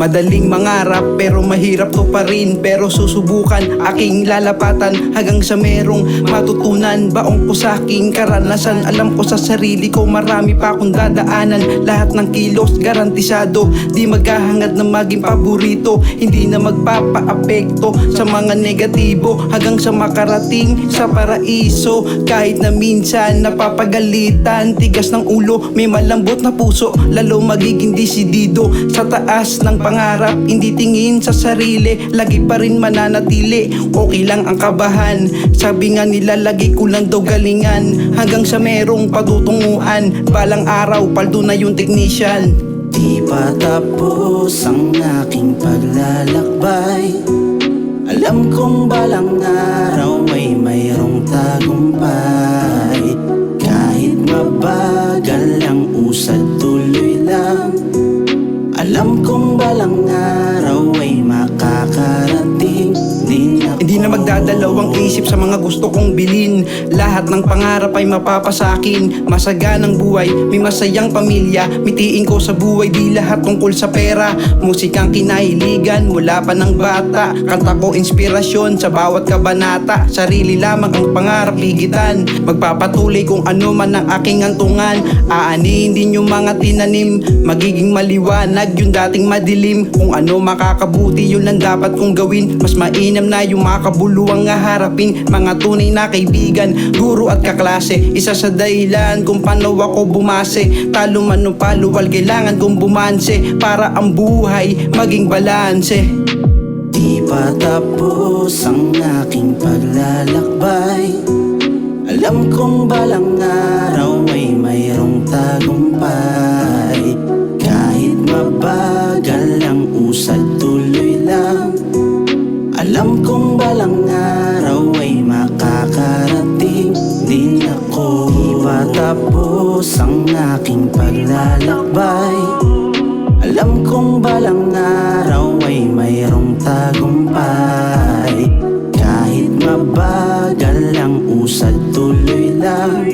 Madaling mangarap pero mahirap to pa rin. Pero susubukan aking lalapatan hanggang sa merong matutunan. Baong ko sa aking karanasan, alam ko sa sarili ko marami pa akong dadaanan. Lahat ng kilos garantisado, di maghahangad na maging paborito. Hindi na magpapaapekto sa mga negatibo hanggang sa makarating sa paraiso. Kahit na minsan napapagalitan, tigas ng ulo, may malambot na puso, lalo magiging desidido sa taas ng pangarap, hindi tingin sa sarili, lagi pa rin mananatili. Okay lang ang kabahan, sabi nga nila lagi kulang daw galingan. Hanggang sa merong patutunguhan, balang araw paldo na yung technician. Di pa tapos ang aking paglalakbay, alam kong balang araw ay mayroong tagumpay. Kahit mabagal ang usad, tuloy lang. Alam kong balang araw ay makakarating din ako. Hindi na magdadalawang isip sa mga gusto kong bilin. Lahat ng pangarap ay mapapasakin. Masaganang buhay, may masayang pamilya. Mitiin ko sa buhay, di lahat tungkol sa pera. Musikang kinahiligan mula pa ng bata. Kanta ko inspirasyon sa bawat kabanata. Sarili lamang ang pangarap higitan. Magpapatuloy kung ano man ang aking antungan. Aanihin din yung mga tinanim, magiging maliwanag yung dating madilim. Kung ano makakabuti, yun ang dapat kong gawin. Mas mainam na yung makabuluhang harapin. Mga tunay na kaibigan, guro at kaklase, isa sa dahilan kung paano ako bumase. Talo man o paluwal, kailangan kong bumanse para ang buhay maging balanse. Di pa tapos ang aking paglalakbay, alam kong balang araw ay mayroong tagumpay. Kahit mabagal ang usad, tuloy lang. Alam kong balang araw ay makakarating din ako. Di pa tapos ang aking paglalakbay, alam kong balang araw ay mayroong tagumpay. Kahit mabagal ang usad, tuloy lang.